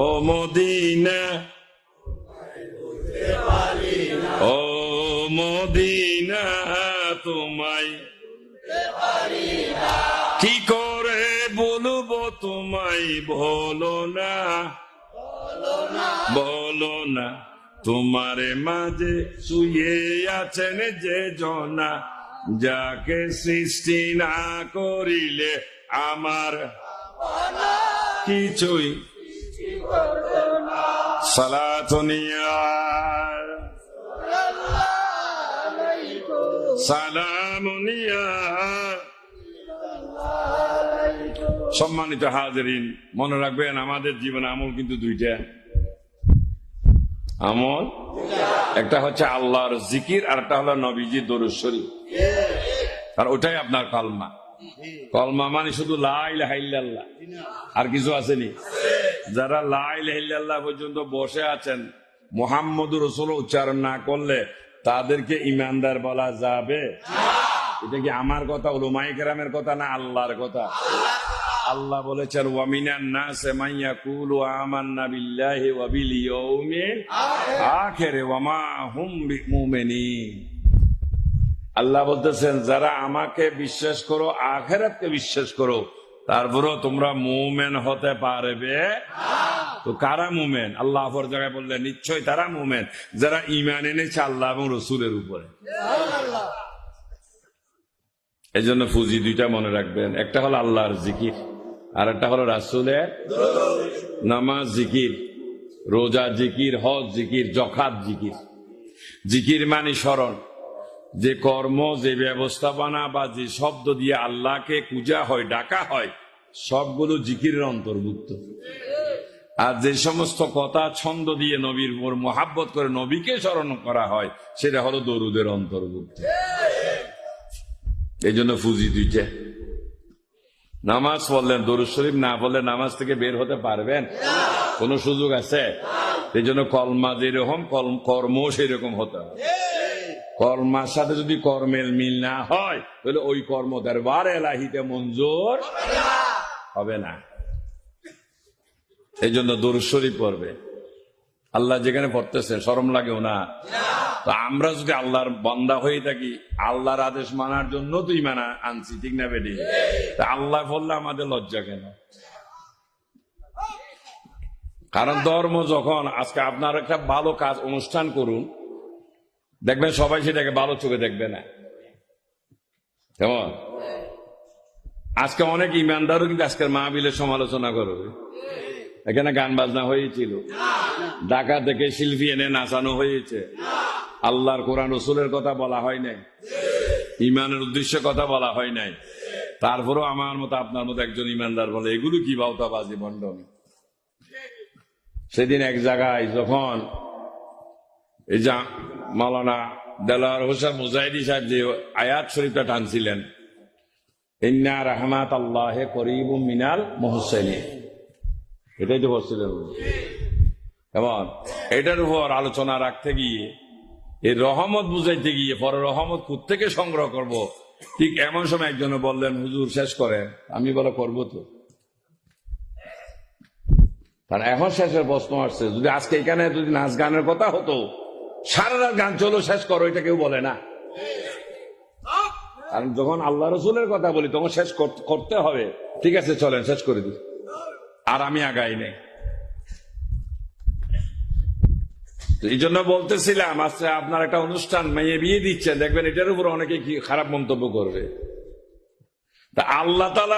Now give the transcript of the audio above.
ও Medina, ও Medina, তোমায় কি করে বলবো তোমায়, বলো না, বলো না। তোমারে মাঝে শুয়ে আছেন যে জনা, যাকে সৃষ্টি না করিলে আমার কিছুই। সালাতুনিয়া সালামুনিয়া। সম্মানিত হাজিরিন, মনে রাখবেন আমাদের জীবনে আমল কিন্তু দুইটা। আমল একটা হচ্ছে আল্লাহর জিকির, আর একটা হলো নবীজির দরুদ শরীফ। আর ওটাই আপনার কলমা। কলমা মানে শুধু লা ইলাহা ইল্লাল্লাহ, আর কিছু আসেনি। যারা লা ইলাহা ইল্লাল্লাহ পর্যন্ত বসে আছেন, মুহাম্মদুর রাসূলুল্লাহ উচ্চারণ না করলে তাদেরকে ইমানদার বলা যাবে? এটা কি আমার কথা, উলামায়ে কেরামের কথা, না আল্লাহর কথা? আল্লাহ বলেছেন ওয়া মিনান নাসি মান ইয়াকুলু আমান্না বিল্লাহি ওয়া বিল ইয়াউমিল আখির ওয়া মা হুম বিমুমিনিন। আল্লাহ বলতেছেন যারা আমাকে বিশ্বাস করো, আখিরাতকে বিশ্বাস করো, তারপরেও তোমরা মুমিন হতে পারবে। তো কারা মুমিন? আল্লাহ অপর জায়গায় বললেন নিশ্চয় তারা মুমিন যারা ঈমান এনেছে আল্লাহ এবং রাসূলের উপরে। এই জন্য ফুজি দুইটা মনে রাখবেন, একটা হলো আল্লাহর জিকির, আর একটা হলো রাসূলের নামাজ জিকির, রোজা জিকির, হজ জিকির, যাকাত জিকির। জিকির মানে স্মরণ। যে কর্ম, যে ব্যবস্থাপনা বা যে শব্দ দিয়ে আল্লাহকে পূজা হয়, ডাকা হয়, সবগুলো জিকিরের অন্তর্ভুক্ত। আর যে সমস্ত কথা ছন্দ দিয়ে নবীর উপর মোহাব্বত করে নবীকে স্মরণ করা হয়, সেটা হলো দরুদের অন্তর্ভুক্ত। এই জন্য ফুজি দুইটা। নামাজ পড়লেন, দরুদ শরীফ না পড়লে নামাজ থেকে বের হতে পারবেন? কোন সুযোগ আছে? এই জন্য কলমা যেরকম কর্ম সেরকম হতে হবে। কর্মার সাথে যদি কর্মের মিল না হয়, তাহলে ওই কর্ম দরবার এলাহিতে মঞ্জুর হবে না। এই জন্য দরুদ শরীফ পড়বে। আল্লাহ যেখানে পড়তেছে শরম লাগেও না। তো আমরা যদি আল্লাহর বান্দা হয়ে থাকি, আল্লাহর আদেশ মানার জন্য তো ঈমান আনছি, ঠিক না বেটি? তা আল্লাহ বললে আমাদের লজ্জা কেন? কারণ ধর্ম যখন, আজকে আপনার একটা ভালো কাজ অনুষ্ঠান করুন, দেখবেন সবাই সেটাকে ভালো চোখে দেখবে না, কেমন? আজকে অনেক ইমানদারও কিন্তু আজকের মাহফিলের সমালোচনা করবে। এখানে গান বাজনা হয়েছিল, ঢাকা থেকে শিল্পী এনে নাচানো হয়েছে, আল্লাহর কোরআন রাসূলের কথা বলা হয় নাই, ইমানের উদ্দেশ্যে কথা বলা হয় নাই। তারপরেও আমার মতো আপনার মতো একজন ইমানদার বলে এগুলো কি বাউতাবাজি, বন্ডমি। সেদিন এক জায়গায় যখন এই যে মাওলানা দেলোয়ার হোসেন মুজাহিদি সাহেব যে আয়াত শরীফটা টানছিলেন, ইন্না রাহমাতাল্লাহি করিবুম মিনাল মুহসিনিন, এটাই তো বলছিলেন। এবং এটার উপর আলোচনা রাখতে গিয়ে, এই রহমত বুঝাইতে গিয়ে, পরে রহমত কোত্থেকে সংগ্রহ করব, ঠিক এমন সময় একজনে বললেন হুজুর শেষ করেন। আমি বলে করবো তো, কারণ এখন শেষের প্রশ্ন আসছে। যদি আজকে এখানে যদি নাচ গানের কথা হতো, সারা রাত গান চলো, শেষ করো, এটা কেউ বলে না। কারণ যখন আল্লাহ রসুলের কথা বলি তখন শেষ করতে হবে। ঠিক আছে চলেন শেষ করে দিই, আর আমি আগাই নেই। এই জন্য বলতেছিলাম, আজকে আপনার একটা অনুষ্ঠান মেয়ে বিয়ে দিচ্ছেন, দেখবেন এটার উপর অনেকে কি খারাপ মন্তব্য করবে। তা আল্লাহ তাআলা